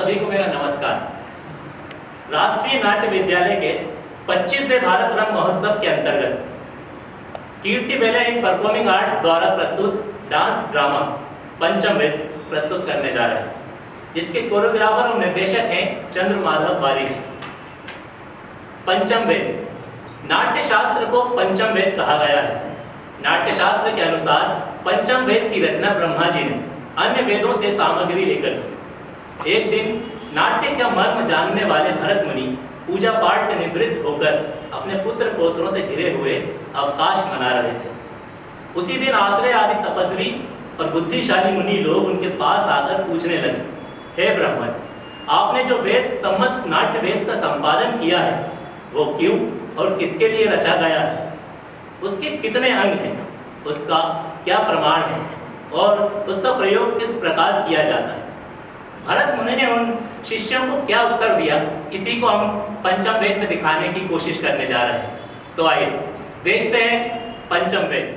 सभी को मेरा नमस्कार। राष्ट्रीय नाट्य विद्यालय के 25वें भारत रंग महोत्सव के अंतर्गत कीर्ति बेले इन परफॉर्मिंग आर्ट्स द्वारा प्रस्तुत डांस ड्रामा पंचम वेद प्रस्तुत करने जा रहे हैं, जिसके कोरियोग्राफर और निर्देशक हैं चंद्रमाधव बारिक जी। पंचम वेद, नाट्य शास्त्र को पंचम वेद कहा गया है। नाट्य शास्त्र के अनुसार पंचम वेद की रचना ब्रह्मा जी ने अन्य वेदों से सामग्री लेकर की। एक दिन नाट्य का मर्म जानने वाले भरत मुनि पूजा पाठ से निवृत्त होकर अपने पुत्र पौत्रों से घिरे हुए अवकाश मना रहे थे। उसी दिन आत्रेय आदि तपस्वी और बुद्धिशाली मुनि लोग उनके पास आकर पूछने लगे, हे ब्राह्मण, आपने जो वेद सम्मत नाट्य वेद का संपादन किया है वो क्यों और किसके लिए रचा गया है? उसके कितने अंग हैं? उसका क्या प्रमाण है और उसका प्रयोग किस प्रकार किया जाता है? भरत मुनि ने उन शिष्यों को क्या उत्तर दिया, इसी को हम पंचम वेद में दिखाने की कोशिश करने जा रहे हैं। तो आइए देखते हैं पंचम वेद।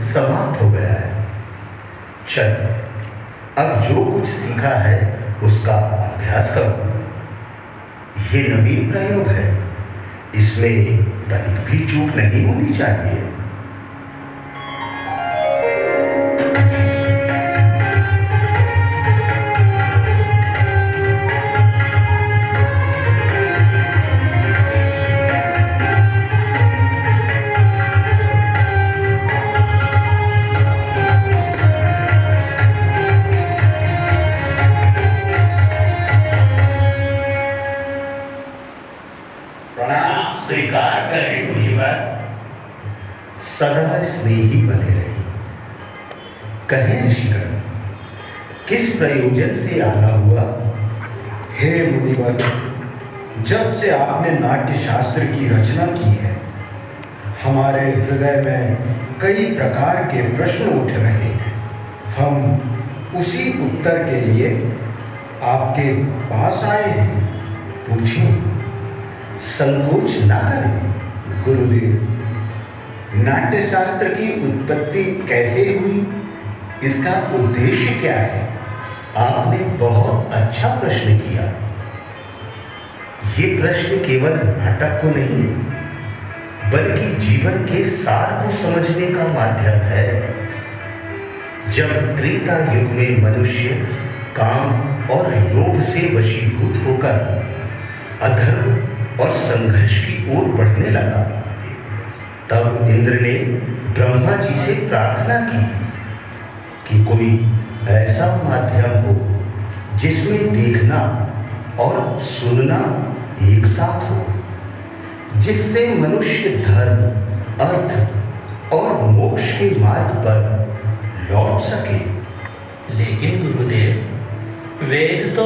समाप्त हो गया है। चल, अब जो कुछ सीखा है उसका अभ्यास करो। ये नवीन प्रयोग है, इसमें तनिक भी चूक नहीं होनी चाहिए। स्वीकार करें मुनिवर। सदा स्नेही बने रहे। कहें ऋषिगण, किस प्रयोजन से आना हुआ? हे मुनिवर, जब से आपने नाट्य शास्त्र की रचना की है, हमारे हृदय में कई प्रकार के प्रश्न उठ रहे हैं। हम उसी उत्तर के लिए आपके पास आए हैं। पूछिए। संकोच ना करें गुरुदेव। नाट्य शास्त्र की उत्पत्ति कैसे हुई, इसका उद्देश्य क्या है? आपने बहुत अच्छा प्रश्न किया। ये प्रश्न केवल नाटक को नहीं बल्कि जीवन के सार को समझने का माध्यम है। जब त्रेता युग में मनुष्य काम और लोभ से वशीभूत होकर अधर्म और संघर्ष की ओर बढ़ने लगा, तब इंद्र ने ब्रह्मा जी से प्रार्थना की कि कोई ऐसा माध्यम हो जिसमें देखना और सुनना एक साथ हो, जिससे मनुष्य धर्म, अर्थ और मोक्ष के मार्ग पर लौट सके। लेकिन गुरुदेव, वेद तो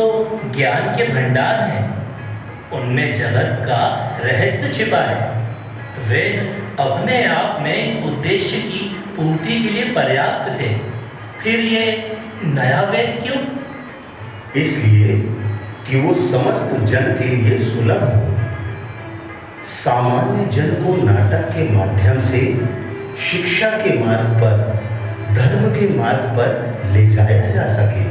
ज्ञान के भंडार हैं, उनमें जगत का रहस्य छिपा है। वेद अपने आप में इस उद्देश्य की पूर्ति के लिए पर्याप्त थे, फिर ये नया वेद क्यों? इसलिए कि वो समस्त जन के लिए सुलभ हो। सामान्य जन को नाटक के माध्यम से शिक्षा के मार्ग पर, धर्म के मार्ग पर ले जाया जा सके।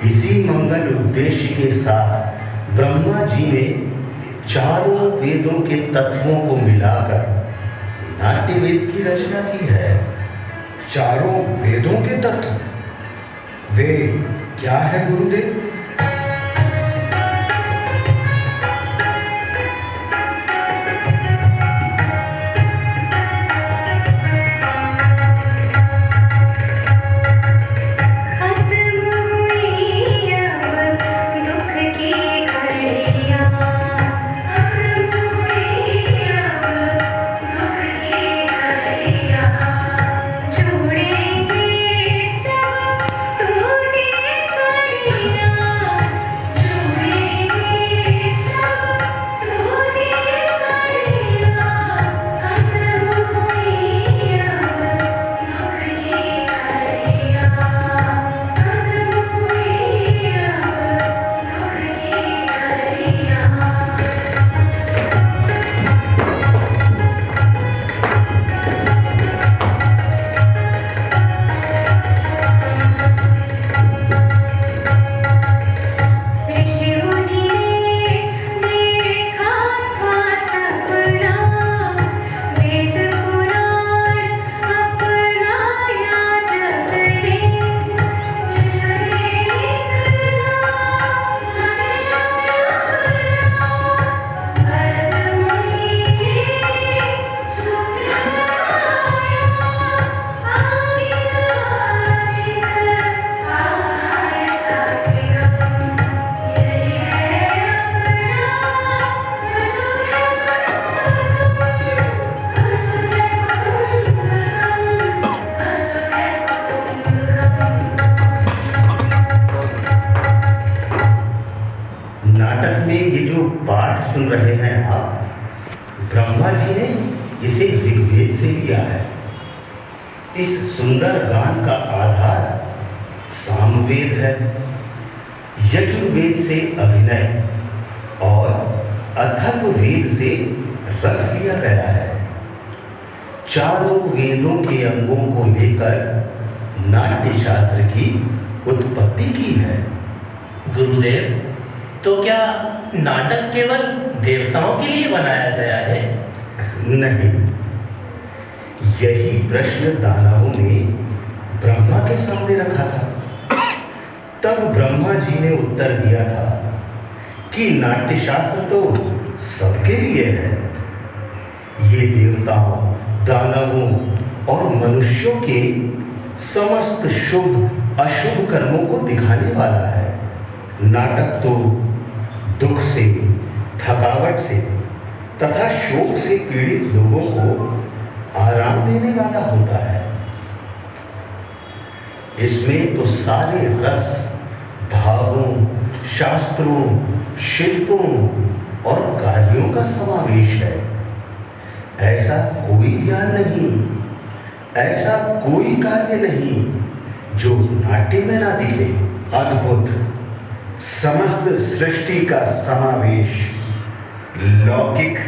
इसी मंगल उद्देश्य के साथ ब्रह्मा जी ने चारों वेदों के तत्वों को मिलाकर नाट्य वेद की रचना की है। चारों वेदों के तत्व वे क्या है गुरुदेव? सुन रहे हैं आप, ब्रह्मा जी ने इसे ऋग्वेद से लिया है। इस सुंदर गान का आधार सामवेद है। यजुर्वेद से अभिनय और अथर्ववेद से रस लिया गया है। चारों वेदों के अंगों को लेकर नाट्य शास्त्र की उत्पत्ति की है। गुरुदेव, तो क्या नाटक केवल देवताओं के लिए बनाया गया है? नहीं, यही प्रश्न दानवों ने ब्रह्मा के सामने रखा था। तब ब्रह्मा जी ने उत्तर दिया था कि नाट्य शास्त्र तो सबके लिए है। ये देवताओं, दानवों और मनुष्यों के समस्त शुभ अशुभ कर्मों को दिखाने वाला है। नाटक तो दुख से, थकावट से तथा शोक से पीड़ित लोगों को आराम देने वाला होता है। इसमें तो सारे रस, भावों, शास्त्रों, शिल्पों और कार्यों का समावेश है। ऐसा कोई ज्ञान नहीं, ऐसा कोई कार्य नहीं जो नाट्य में ना दिखे। अद्भुत समस्त सृष्टि का समावेश, लौकिक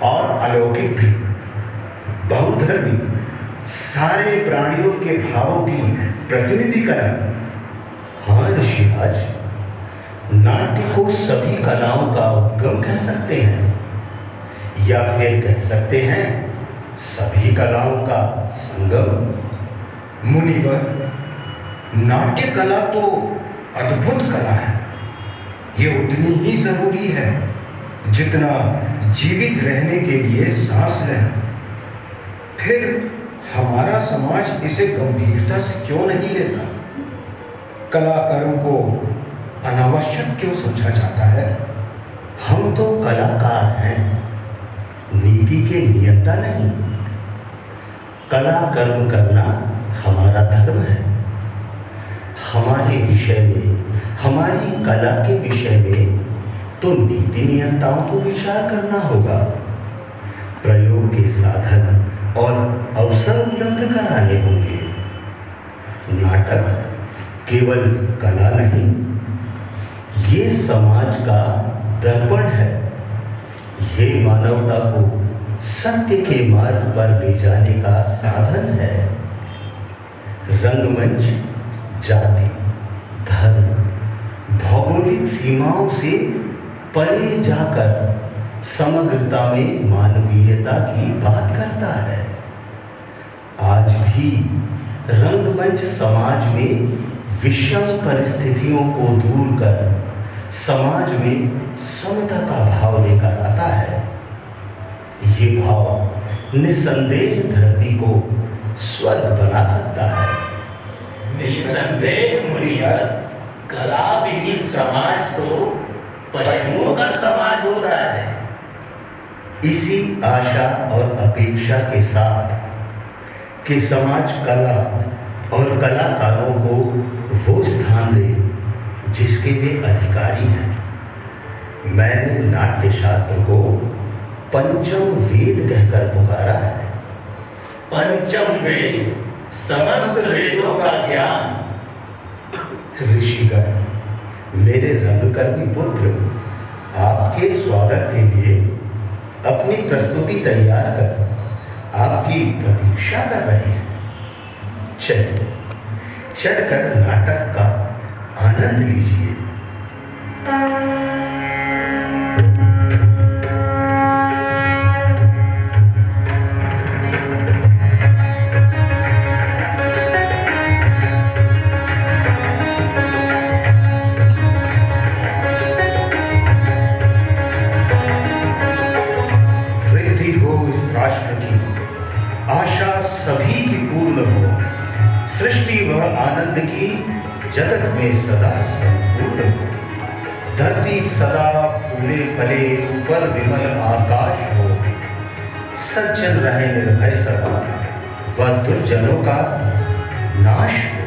और अलौकिक भी, बहुधर्मी, सारे प्राणियों के भावों की प्रतिनिधि कला। हाँ ऋषिराज, नाट्य को सभी कलाओं का उद्गम कह सकते हैं, या फिर कह सकते हैं सभी कलाओं का संगम। मुनिवर, नाट्य कला तो अद्भुत कला है। ये उतनी ही जरूरी है जितना जीवित रहने के लिए सांस लेना। फिर हमारा समाज इसे गंभीरता से क्यों नहीं लेता? कलाकारों को अनावश्यक क्यों सोचा जाता है? हम तो कलाकार हैं, नीति के नियंता नहीं। कला कर्म करना हमारा धर्म है। हमारे विषय में, हमारी कला के विषय में तो नीति नियंताओं को विचार करना होगा। प्रयोग के साधन और अवसर उपलब्ध कराने होंगे। नाटक केवल कला नहीं, ये समाज का दर्पण है। ये मानवता को सत्य के मार्ग पर ले जाने का साधन है। रंगमंच जाति, धर्म, भौगोलिक सीमाओं से परे जाकर समग्रता में मानवीयता की बात करता है। आज भी रंगमंच समाज में विषम परिस्थितियों को दूर कर समाज में समता का भाव लेकर आता है। ये भाव निसंदेह धरती को स्वर्ग बना सकता है। निसंदेह मुनिवर, कला विहीन समाज तो पशुओं का समाज होता है। इसी आशा और अपेक्षा के साथ कि समाज कला और कलाकारों को वो स्थान दे जिसके वे अधिकारी हैं, मैंने नाट्य शास्त्र को पंचम वेद कहकर पुकारा है। पंचम वेद, समस्त वेदों का ज्ञान। ऋषिगण, मेरे रंगकर्मी पुत्र आपके स्वागत के लिए अपनी प्रस्तुति तैयार कर आपकी प्रतीक्षा कर रहे हैं। चलकर नाटक का आनंद लीजिए। वृद्धि हो इस राष्ट्र की, आशा सभी की पूर्ण हो। सृष्टि वह आनंद की जगत में सदा संपूर्ण हो। धरती सदा फूले फले, ऊपर विमल आकाश हो। सज्जन रहे निर्भय सदा, वह दुर्जनों का नाश हो।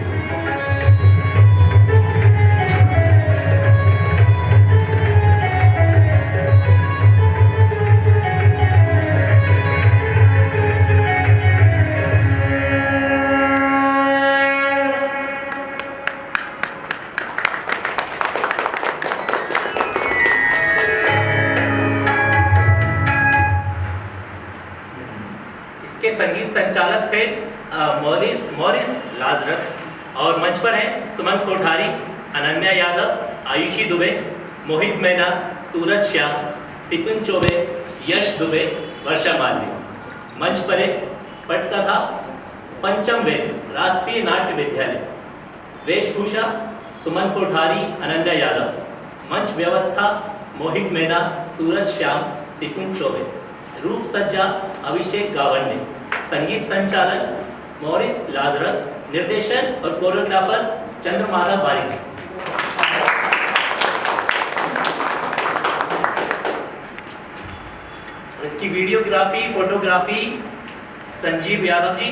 संगीत संचालक थे मॉरिस लाजरस और मंच पर हैं सुमन कोठारी, अनन्या यादव, आयुषी दुबे, मोहित मैना, सूरज श्याम, सिपिन चौबे, यश दुबे, वर्षा मालवी। मंच पर एक पटकथा पंचम वेद राष्ट्रीय नाट्य विद्यालय। वेशभूषा सुमन कोठारी, अनन्या यादव। मंच व्यवस्था मोहित मैना, सूरज श्याम, सिपिन चौबे। रूप सज्जा अभिषेक गावंडे। संगीत संचालन मॉरिस लाजरस। निर्देशन और कोरियोग्राफर चंद्रमाला बारिक। इसकी वीडियोग्राफी फोटोग्राफी संजीव यादव जी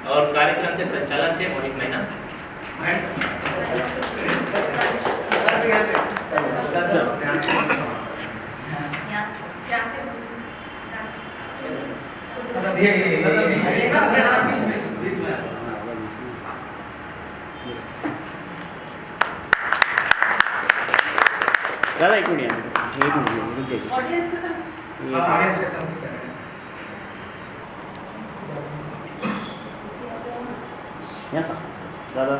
और कार्यक्रम के संचालक थे मोहित मैना। दादा एक मिनट दादा